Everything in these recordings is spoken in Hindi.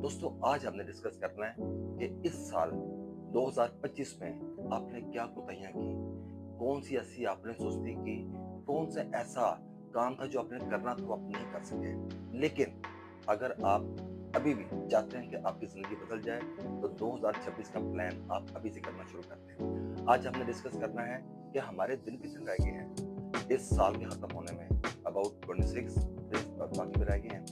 दोस्तों आज हमने डिस्कस करना है कि इस साल 2025 में आपने क्या कोताहियां की, कौन सी ऐसी आपने सुस्ती की, कौन सा ऐसा काम था जो आपने करना था वो आप नहीं कर सके। लेकिन अगर आप अभी भी चाहते हैं कि आपकी ज़िंदगी बदल जाए तो 2026 का प्लान आप अभी से करना शुरू करते हैं। आज हमने डिस्कस करना है कि हमारे दिन कितने रह गए हैं इस साल के ख़त्म होने में, अबाउट 26 डेज बाकी में रह गए हैं।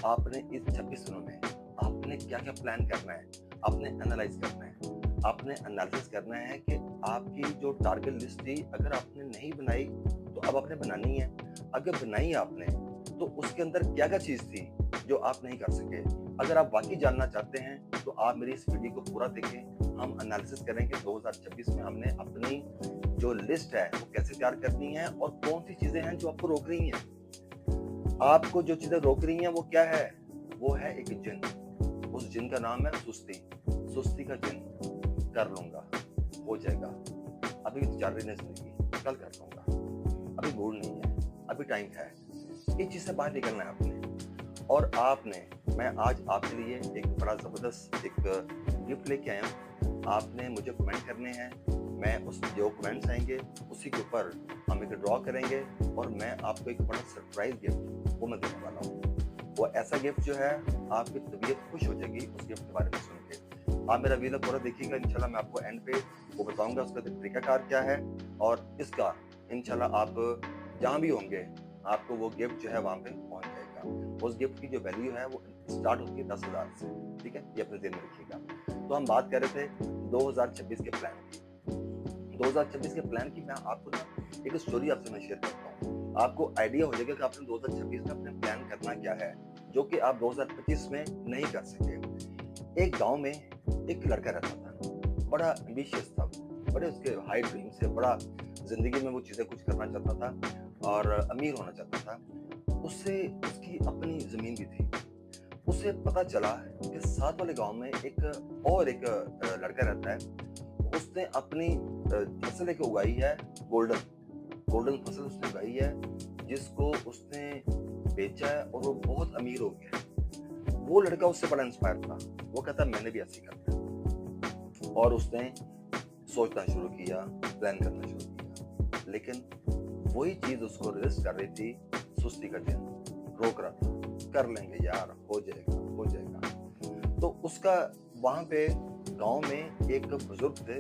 आपने इस 26 दिनों में आपने क्या-क्या प्लान करना है, आपने एनालाइज़ करना है, आपने एनालिसिस करना है कि आपकी जो टारगेट लिस्ट थी अगर आपने नहीं बनाई तो अब आपने बनानी है। अगर बनाई आपने तो उसके अंदर क्या-क्या चीज़ थी जो आप नहीं कर सके। अगर आप वाक़ई जानना चाहते हैं तो आप मेरी इस वीडियो को पूरा देखें। हम एनालिसिस करेंगे 2026 में हमने अपनी जो लिस्ट है वो कैसे तैयार करनी है और कौन-सी चीज़ें हैं जो आपको रोक रही हैं। आपको जो चीज़ें रोक रही हैं वो क्या है? वो है एक जिन। उस जिन का नाम है सुस्ती। सुस्ती का जिन। कर लूँगा, हो जाएगा। अभी तो चल रही है ज़िंदगी, कल कर लूँगा। अभी मूड नहीं है, अभी टाइम है। इस चीज़ से बाहर निकलना है आपने। और मैं आज आपके लिए एक बड़ा ज़बरदस्त एक गिफ्ट लेके आया हूँ। आपने मुझे कमेंट करने हैं, मैं उस जो कमेंट्स आएँगे उसी के ऊपर हम एक ड्रॉ करेंगे और मैं आपको एक बड़ा सरप्राइज़ गिफ्ट वो मैं देने वाला हूँ। वो ऐसा गिफ्ट जो है आपकी तबीयत खुश हो जाएगी उस गिफ्ट के बारे में सुन के। आप मेरा वीडियो पूरा देखिएगा, इंशाल्लाह मैं आपको एंड पे वो बताऊँगा उसका तरीकाकार क्या है और इसका इंशाल्लाह आप जहाँ भी होंगे आपको वो गिफ्ट जो है वहाँ पे पहुँच जाएगा। उस गिफ्ट की जो वैल्यू है वो स्टार्ट होती है 10,000 से, ठीक है? ये अपने ज़हन में रखिएगा। तो हम बात कर रहे थे 2026 के प्लान की। 2026 के प्लान की मैं आपको ना एक स्टोरी आपसे मैं शेयर करता हूँ। आपको आइडिया हो जाएगा कि आपने 2026 में अपने प्लान करना क्या है, जो कि आप 2025 में नहीं कर सके। एक गाँव में एक लड़का रहता था, बड़ा एम्बिशियस था वो, बड़े उसके हाई ड्रीम्स थे, बड़ा ज़िंदगी में वो चीज़ें कुछ करना चाहता था और अमीर होना चाहता था। उससे उसकी अपनी ज़मीन भी थी। उसे पता चला कि साथ वाले गाँव में एक लड़का रहता है। उसने अपनी फसल एक उगाई है, गोल्डन। गोल्डन फसल उसने उगाई है, जिसको उसने बेचा है और वो बहुत अमीर हो गया है। वो लड़का उससे बड़ा इंस्पायर था। वो कहता है मैंने भी ऐसे ही करना है और उसने सोचना शुरू किया, प्लान करना शुरू किया। लेकिन वही चीज़ उसको रेज़िस्ट कर रही थी, सुस्ती का जिन रोक रहा था। कर लेंगे यार, हो जाएगा, हो जाएगा। तो उसका वहाँ पे गाँव में एक बुजुर्ग थे,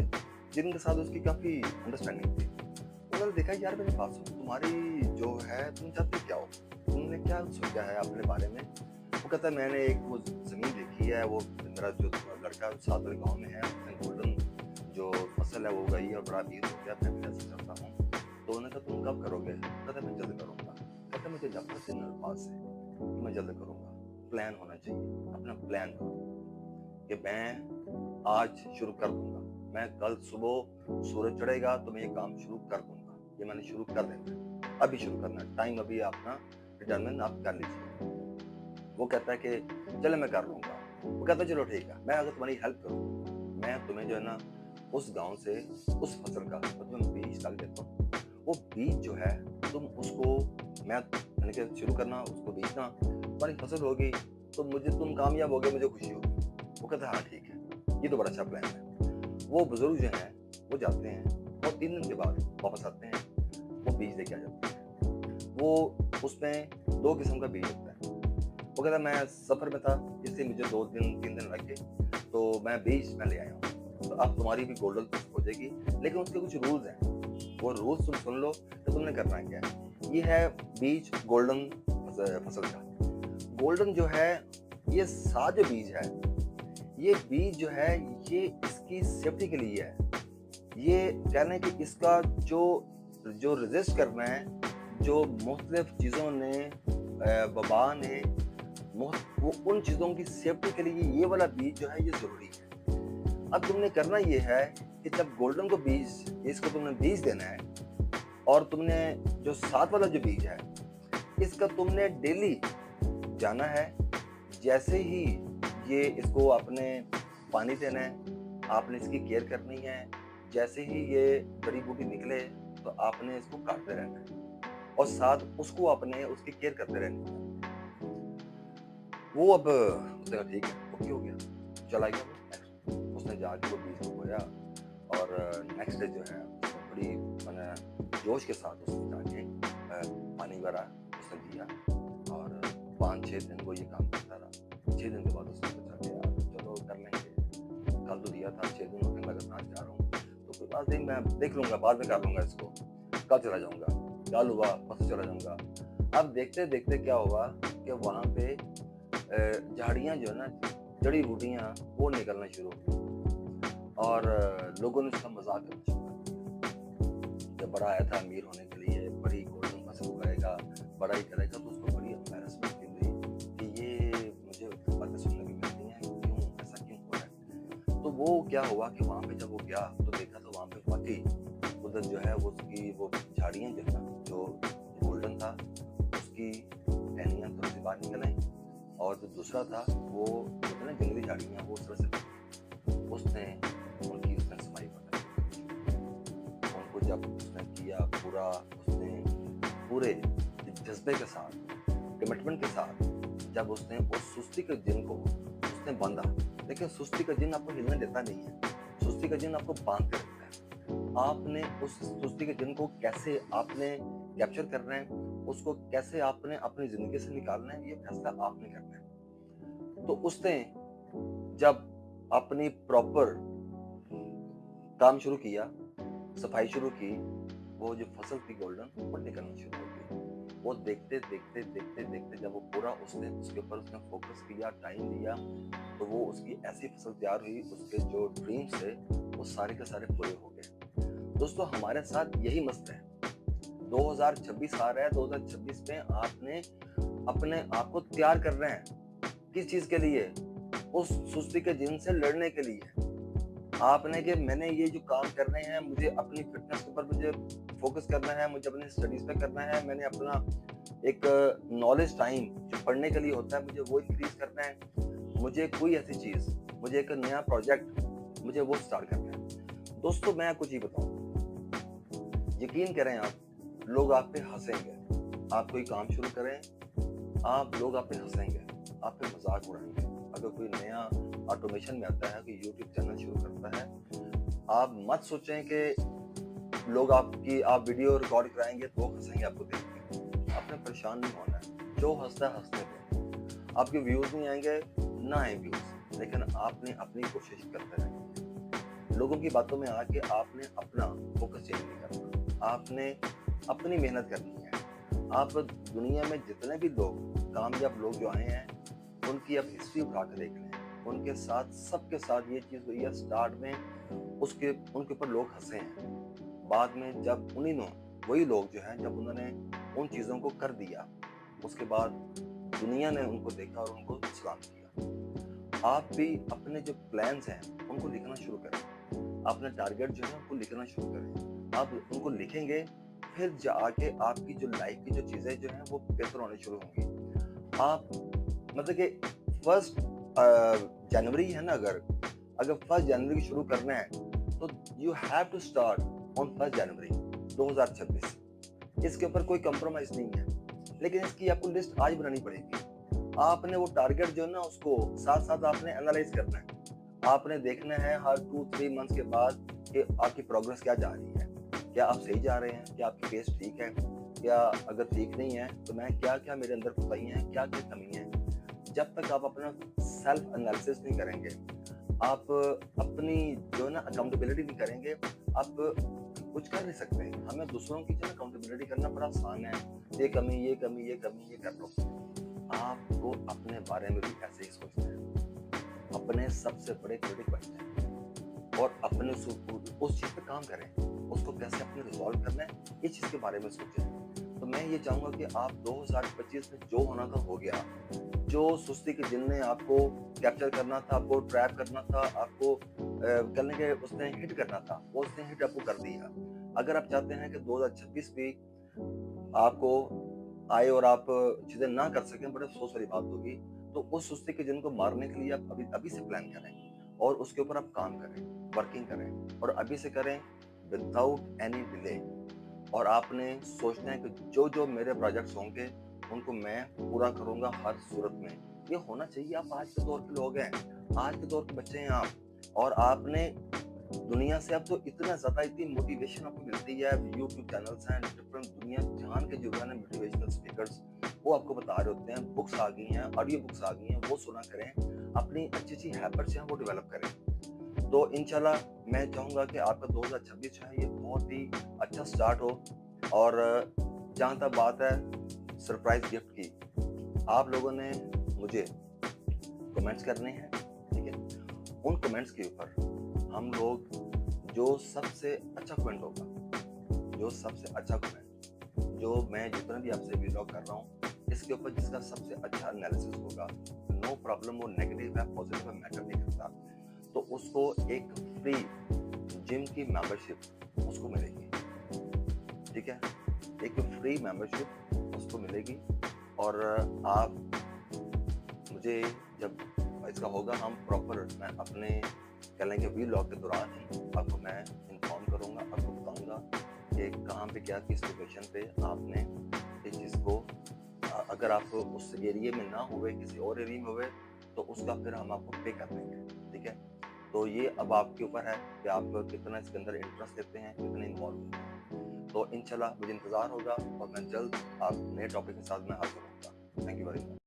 जिनके साथ उसकी काफ़ी अंडरस्टैंडिंग थी। उन्होंने देखा यार मेरे पास तुम्हारी जो है तुम चाहते क्या हो? तुमने क्या सोचा है अपने बारे में? वो कहता है मैंने एक वो ज़मीन देखी है, वो मेरा जो लड़का साथ वाले गाँव में है, उसने गोल्डन जो फसल है वो उगाई है और बड़ा अमीर हो गया, मैं भी ऐसा चाहता हूँ। तो उन्होंने कहा तुम कब करोगे? कहता मैं जल्द करूँगा। कहता मुझे जब तक दिन पास है कि मैं जल्द करूँगा। प्लान होना चाहिए, अपना प्लान करो कि मैं आज शुरू कर दूँगा। मैं कल सुबह सूरज चढ़ेगा तो मैं ये काम शुरू कर दूँगा। ये मैंने शुरू कर देना है। अभी शुरू करना है। टाइम अभी अपना डिटरमिन आप कर लीजिए। वो कहता है कि चलो मैं कर लूँगा। वो कहता है चलो ठीक है, मैं अगर तुम्हारी हेल्प करूँ, मैं तुम्हें जो है ना उस गाँव से उस फसल का मैं तुम्हें बीज डाल देता हूँ। वो बीज जो है तुम उसको मैंने कहा शुरू करना, उसको बेचना, तुम्हारी फसल होगी तो मुझे तुम कामयाब हो गए, मुझे खुशी होगी। वो कहता है हाँ ठीक है, ये तो बड़ा अच्छा प्लान है। वो बुजुर्ग जो हैं वो जाते हैं और 3 दिन के बाद वापस आते हैं, वो बीज लेके आ जाते हैं। वो उसमें 2 किस्म का बीज होता है। वो कहता है मैं सफ़र में था इसलिए मुझे 2 दिन 3 दिन लग गए, तो मैं बीज मैं ले आया हूँ। तो अब तुम्हारी भी गोल्डन हो जाएगी, लेकिन उसके कुछ रूल्स हैं। वो रूल्स तुम सुन लो तो तुमने करना क्या है। ये है बीज गोल्डन फसल का। गोल्डन जो है ये सात जो बीज है, ये बीज जो है ये इसकी सेफ्टी के लिए है। ये कहना है कि इसका जो जो रेजिस्ट करना है, जो मुख्तलिफ चीज़ों ने वबा ने वो उन चीज़ों की सेफ्टी के लिए ये वाला बीज जो है ये ज़रूरी है। अब तुमने करना ये है कि जब गोल्डन को बीज इसको तुमने बीज देना है और तुमने जो साथ वाला जो बीज है इसका तुमने डेली जाना है। जैसे ही ये इसको आपने पानी देना है, आपने इसकी केयर करनी है। जैसे ही ये जड़ी बूटी निकले तो आपने इसको काटते रहना है और साथ उसको आपने उसकी केयर करते रहनी है। वो अब उसने कहा ठीक है, वो ओके हो गया, चला गया वो नेक्स्ट। उसने जाके वो बीज को बोया और नेक्स्ट डे जो है उसने बड़ी मैंने जोश के साथ उसने जाके पानी भरा, उसने दिया और 5-6 दिन वो ये काम करता रहा। 6 दिन के बाद उसने सोचा कि यार चलो कर लेंगे, कल तो दिया था, 6 दिन हो गए, मैं अगर आज जा रहा हूँ तो कोई बात नहीं, मैं देख लूंगा, बाद में कर लूंगा इसको, कल चला जाऊंगा, कल हुआ परसों चला जाऊंगा। अब देखते देखते क्या हुआ कि वहाँ पे झाड़ियाँ जो है ना, जड़ी बूटियाँ वो निकलना शुरू हो गई और लोगों ने उसका मजाक करना शुरू कर दिया। जब बड़ा आया था अमीर होने के लिए, बड़ी गोल्डन फसल उगाएगा, बड़ा ही करेगा, तो उसको बड़ी एम्बैरेसमेंट फील हुई कि ये मुझे बातें सुनने को मिलती हैं, क्यों ऐसा क्यों हो रहा है। तो वो क्या हुआ कि वहाँ पे जब वो गया तो देखा तो वहाँ पे वाकई उधर जो है वो उसकी वो झाड़ियाँ जो है ना, जो गोल्डन था उसकी टहनियाँ थोड़ी सी बाहर निकल आई और जो दूसरा था वो जो है ना जंगली झाड़ियाँ वो उस तरह से उसने उनकी उसने सफाई पकड़ी। उनको जब उसने किया पूरा, उसने पूरे जज्बे के साथ, कमिटमेंट के साथ जब उसने उस सुस्ती के जिन को उसने बांधा। लेकिन सुस्ती का जिन आपको हिलने देता नहीं है, सुस्ती का जिन आपको बांध के रखता है। आपने उस सुस्ती के जिन को कैसे आपने कैप्चर करना है, उसको कैसे आपने अपनी जिंदगी से निकालना है, ये फैसला आपने करना है। तो उसने जब अपनी प्रॉपर काम शुरू किया, सफाई शुरू की, वो जो फसल थी गोल्डन वो निकलना शुरू हो गई। वो देखते देखते देखते देखते जब वो पूरा उसने उसके ऊपर उसने फोकस किया, टाइम दिया, तो वो उसकी ऐसी फसल तैयार हुई, उसके जो ड्रीम्स थे वो सारे के सारे पूरे हो गए। दोस्तों हमारे साथ यही मसला है। 2026 आ रहा है, 2026 में आपने अपने आप को तैयार कर रहे हैं किस चीज के लिए? उस सुस्ती के जिन से लड़ने के लिए। आपने कि मैंने ये जो काम करने हैं, मुझे अपनी फिटनेस के ऊपर मुझे फोकस करना है, मुझे अपनी स्टडीज पे करना है, मैंने अपना एक नॉलेज टाइम जो पढ़ने के लिए होता है मुझे वो इंक्रीज करना है, मुझे कोई ऐसी चीज, मुझे एक नया प्रोजेक्ट मुझे वो स्टार्ट करना है। दोस्तों मैं कुछ ही बताऊं, यकीन करें आप, लोग आप पे हंसेंगे। आप कोई काम शुरू करें, लोग आप पे हंसेंगे, आप पे मजाक उड़ाएंगे। अगर कोई नया ऑटोमेशन में आता है, कोई यूट्यूब चैनल शुरू करता है, आप मत सोचें कि लोग आप वीडियो रिकॉर्ड कराएंगे तो हंसेंगे आपको देख के। आपने परेशान नहीं होना है, जो हंसता है हंसने दें। आपके व्यूज नहीं आएंगे, ना आए व्यूज, लेकिन आपने अपनी कोशिश करते रहनी है। लोगों की बातों में आके आपने अपना फोकस चेंज नहीं करना, आपने अपनी मेहनत करनी है। आप दुनिया में जितने भी लोग, कामयाब लोग जो आए हैं, उनकी आप हिस्ट्री उठा के देख लें, उनके साथ सबके साथ ये चीज़ हुई है। स्टार्ट में उनके ऊपर लोग हंसे हैं, बाद में जब वही लोग जो हैं, जब उन्होंने उन चीज़ों को कर दिया, उसके बाद दुनिया ने उनको देखा और उनको सलाम किया। आप भी अपने जो प्लान्स हैं उनको लिखना शुरू करें, अपने टारगेट जो है उनको लिखना शुरू करें। आप उनको लिखेंगे, फिर जाके आपकी जो लाइफ की जो चीज़ें जो हैं वो बेहतर होनी शुरू होंगी। आप मतलब कि फर्स्ट जनवरी है ना, अगर फर्स्ट जनवरी शुरू करना है तो you have to start on first January 2026। इसके ऊपर कोई कंप्रोमाइज नहीं है, लेकिन इसकी आपको लिस्ट आज बनानी पड़ेगी। आपने वो टारगेट जो है ना उसको साथ साथ आपने एनालाइज करना है। आपने देखना है हर 2-3 मंथ्स के बाद कि आपकी प्रोग्रेस क्या जा रही है, क्या आप सही जा रहे हैं, क्या आपकी पेस ठीक है, क्या अगर ठीक नहीं है तो मैं क्या क्या मेरे अंदर कोताहियां हैं, क्या क्या कमी है। जब तक आप अपना सेल्फ एनालिसिस नहीं करेंगे, आप अपनी जो है ना अकाउंटेबिलिटी नहीं करेंगे, आप कुछ कर नहीं सकते। हमें दूसरों की जो है अकाउंटेबिलिटी करना बड़ा आसान है, ये कमी ये कमी ये कमी ये कर लो। आपको अपने बारे में भी ऐसे ही सोचना है, अपने सबसे बड़े क्रिटिक बनना है और अपने उस चीज पे काम करें, उसको कैसे अपने रिजॉल्व करना है, इस चीज के बारे में सोचें। तो मैं ये चाहूंगा कि आप 2025 में जो होना था हो गया। जो सुस्ती के दिन ने आपको कैप्चर करना था, आपको ट्रैप करना था, आपको करने के उसने हिट करना था, वो उसने हिट आपको कर दिया। अगर आप चाहते हैं कि 2026 भी आपको आए और आप चीजें ना कर सकें, बड़े अफसोस वाली बात होगी। तो उस सुस्ती के दिन को मारने के लिए आप अभी अभी से प्लान करें और उसके ऊपर आप काम करें, वर्किंग करें, और अभी से करें विदाउट एनी डिले। और आपने सोचना है कि जो जो मेरे प्रोजेक्ट्स होंगे उनको मैं पूरा करूंगा हर सूरत में। ये होना चाहिए। आप आज के दौर के लोग हैं, आज के दौर के बच्चे हैं आप, और आपने दुनिया से अब तो इतना ज़्यादा इतनी मोटिवेशन आपको मिलती है, यूट्यूब चैनल्स हैं, डिफरेंट दुनिया जहान के जो है मोटिवेशनल स्पीकर्स वो आपको बता रहे होते हैं, बुक्स आ गई हैं, ऑडियो बुक्स आ गई हैं, वो सुना करें, अपनी अच्छी-अच्छी हैबिट्स हैं वो डेवलप करें। तो इंशाल्लाह मैं चाहूँगा कि आपका 2026 जो है ये बहुत ही अच्छा स्टार्ट हो। और जहाँ तक बात है सरप्राइज़ गिफ्ट की, आप लोगों ने मुझे कमेंट्स करने हैं, ठीक है? उन कमेंट्स के ऊपर हम लोग जो सबसे अच्छा कमेंट होगा, जो सबसे अच्छा कमेंट, जो मैं जितना भी आपसे व्लॉग कर रहा हूँ, इसके ऊपर जिसका सबसे अच्छा एनालिसिस होगा, नो प्रॉब्लम, वो नेगेटिव है, पॉजिटिव है, मैटर नहीं करता, तो उसको एक फ्री जिम की मेंबरशिप उसको मिलेगी, ठीक है? एक फ्री मेंबरशिप उसको मिलेगी। और आप मुझे जब इसका होगा, हम प्रॉपर मैं अपने कह लें कि व्लॉग के दौरान ही आपको मैं इन्फॉर्म करूँगा, आपको बताऊँगा कि कहाँ पे क्या किस लोकेशन पे आपने इस चीज़ को अगर आप उस एरिया में ना हुए, किसी और एरिया में हुए, तो उसका फिर हम आपको पे कर देंगे, ठीक है? तो ये अब आपके ऊपर है कि आप कितना इसके अंदर इंटरेस्ट लेते हैं, कितने इन्वॉल्व होते हैं। तो इंशाल्लाह मुझे इंतज़ार होगा और मैं जल्द आप नए टॉपिक के साथ मैं हाज़िर होऊँगा। Thank you very much.